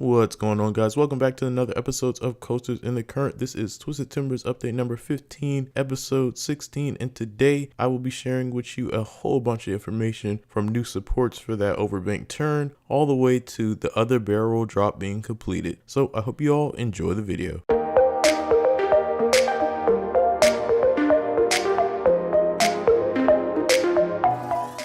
What's going on, guys? Welcome back to another episode of Coasters in the Current. This is Twisted Timbers update number 15, episode 16, and today I will be sharing with you a whole bunch of information from new supports for that overbank turn all the way to the other barrel drop being completed. So I hope you all enjoy the video.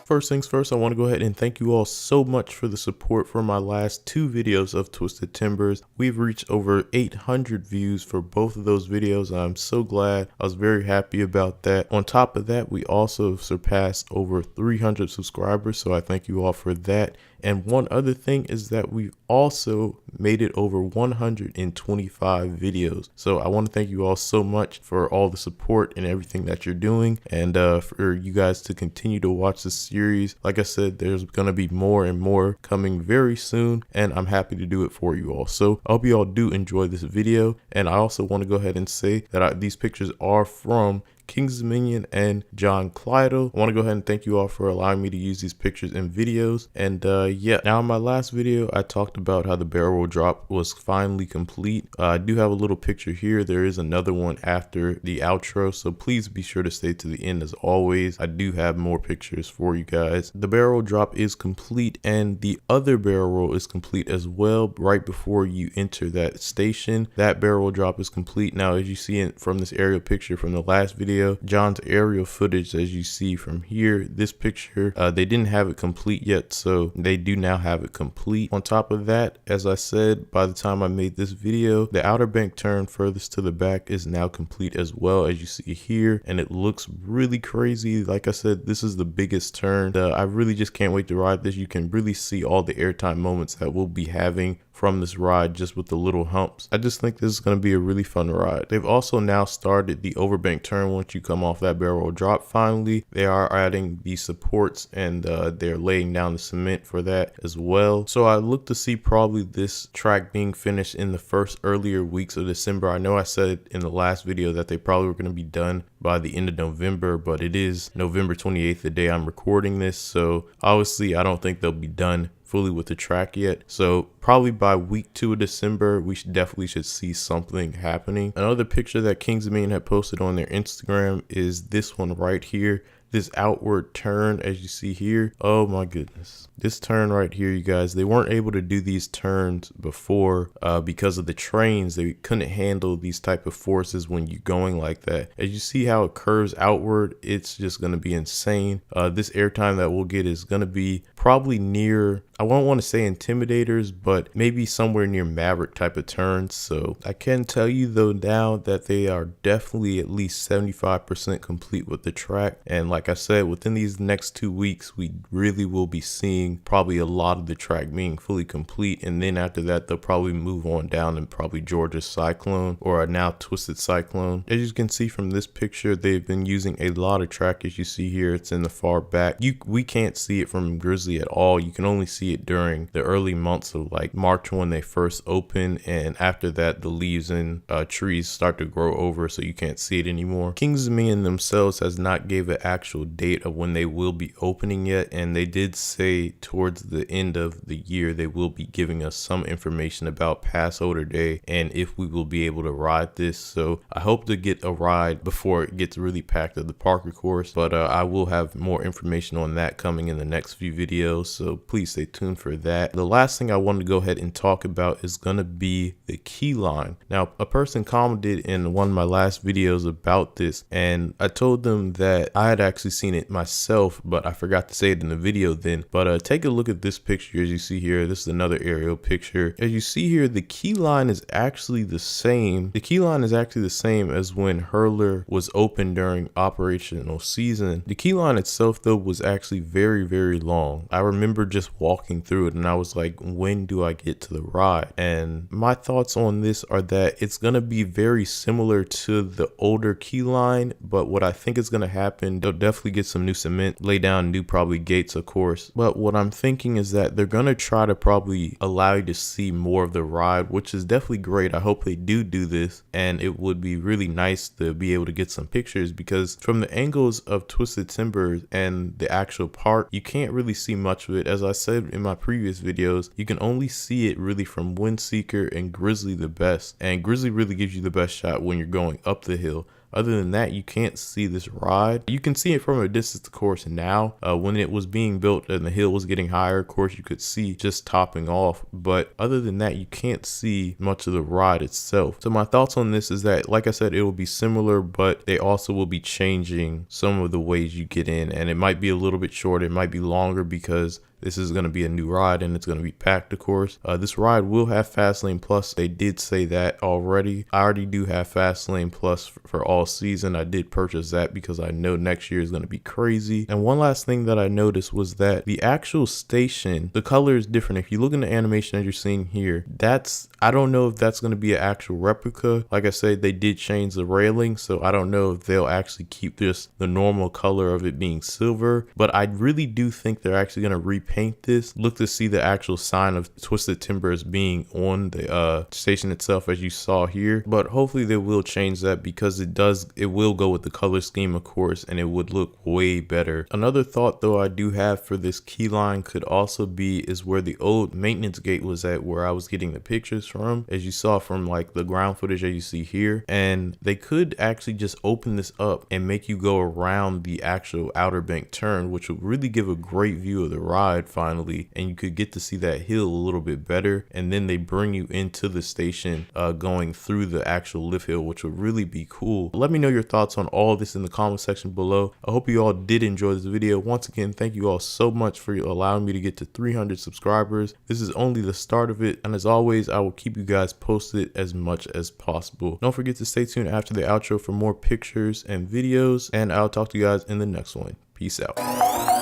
First things first, I want to go ahead and thank you all so much for the support for my last two videos of Twisted Timbers. We've reached over 800 views for both of those videos. I'm so glad. I was very happy about that. On top of that, we also surpassed over 300 subscribers, so I thank you all for that. And one other thing is that we also made it over 125 videos. So I want to thank you all so much for all the support and everything that you're doing, and for you guys to continue to watch this series. Like I said, there's going to be more and more coming very soon, and I'm happy to do it for you all. So I hope you all do enjoy this video. And I also want to go ahead and say that these pictures are from King's Dominion and John Clydell. I want to go ahead and thank you all for allowing me to use these pictures and videos. And yeah, now in my last video, I talked about how the barrel drop was finally complete. I do have a little picture here. There is another one after the outro, so please be sure to stay to the end. As always, I do have more pictures for you guys. The barrel drop is complete, and the other barrel roll is complete as well. Right before you enter that station, that barrel drop is complete. Now, as you see it from this aerial picture from the last video, John's aerial footage, as you see from here, this picture, they didn't have it complete yet, so they do now have it complete. On top of that, as I said, by the time I made this video, the outer bank turn furthest to the back is now complete as well, as you see here, and it looks really crazy. Like I said, this is the biggest turn. I really just can't wait to ride this. You can really see all the airtime moments that we'll be having from this ride just with the little humps. I just think this is going to be a really fun ride. They've also now started the overbank turn once you come off that barrel drop. Finally, they are adding the supports, and they're laying down the cement for that as well. So I look to see probably this track being finished in the first earlier weeks of December. I know I said in the last video that they probably were going to be done by the end of November, but it is November 28th, the day I'm recording this. So obviously I don't think they'll be done fully with the track yet. So probably by week 2 of December, we definitely should see something happening. Another picture that Kings Dominion had posted on their Instagram is this one right here. This outward turn, as you see here. Oh my goodness. This turn right here, you guys, they weren't able to do these turns before because of the trains. They couldn't handle these type of forces when you're going like that. As you see how it curves outward, it's just going to be insane. This airtime that we'll get is going to be probably near, I won't want to say Intimidators, but maybe somewhere near Maverick type of turns. So I can tell you though now that they are definitely at least 75% complete with the track. And like I said, within these next 2 weeks, we really will be seeing probably a lot of the track being fully complete. And then after that, they'll probably move on down and probably Georgia Cyclone, or a now Twisted Cyclone. As you can see from this picture, they've been using a lot of track. As you see here, it's in the far back. We can't see it from Grizzly at all. You can only see it during the early months of like March when they first open, and after that the leaves and trees start to grow over, so you can't see it anymore. Kings Dominion themselves has not gave an actual date of when they will be opening yet, and they did say towards the end of the year they will be giving us some information about Passover Day and if we will be able to ride this. So I hope to get a ride before it gets really packed at the Parker course, but I will have more information on that coming in the next few videos, so please stay tuned for that. The last thing I want to go ahead and talk about is going to be the key line. Now, a person commented in one of my last videos about this, and I told them that I had actually seen it myself, but I forgot to say it in the video then. But take a look at this picture. As you see here, this is another aerial picture. As you see here, the key line is actually the same. The key line is actually the same as when Hurler was open during operational season. The key line itself though was actually very, very long. I remember just walking through it and I was like, when do I get to the ride? And my thoughts on this are that it's going to be very similar to the older key line, but what I think is going to happen, they'll definitely get some new cement, lay down new probably gates of course, but what I'm thinking is that they're going to try to probably allow you to see more of the ride, which is definitely great. I hope they do this, and it would be really nice to be able to get some pictures, because from the angles of Twisted Timbers and the actual park, you can't really see much of it. As I said in my previous videos, you can only see it really from Windseeker and Grizzly the best, and Grizzly really gives you the best shot when you're going up the hill. Other than that, you can't see this ride. You can see it from a distance, of course, now. When it was being built and the hill was getting higher, of course, you could see just topping off. But other than that, you can't see much of the ride itself. So my thoughts on this is that, like I said, it will be similar, but they also will be changing some of the ways you get in. And it might be a little bit shorter. It might be longer because this is going to be a new ride and it's going to be packed, of course. This ride will have Fastlane Plus. They did say that already. I already do have Fastlane Plus for all season. I did purchase that because I know next year is going to be crazy. And one last thing that I noticed was that the actual station, the color is different. If you look in the animation that you're seeing here, I don't know if that's going to be an actual replica. Like I said, they did change the railing, so I don't know if they'll actually keep just the normal color of it being silver. But I really do think they're actually going to repaint this. Look to see the actual sign of Twisted Timbers being on the station itself, as you saw here. But hopefully they will change that, because it will go with the color scheme, of course, and it would look way better. Another thought though I do have for this key line could also be is where the old maintenance gate was at, where I was getting the pictures from, as you saw from like the ground footage that you see here. And they could actually just open this up and make you go around the actual Outer Bank turn, which would really give a great view of the ride finally, and you could get to see that hill a little bit better. And then they bring you into the station going through the actual lift hill, which would really be cool. Let me know your thoughts on all this in the comment section below. I hope you all did enjoy this video. Once again, thank you all so much for allowing me to get to 300 subscribers. This is only the start of it, and as always, I will keep you guys posted as much as possible. Don't forget to stay tuned after the outro for more pictures and videos, and I'll talk to you guys in the next one. Peace out.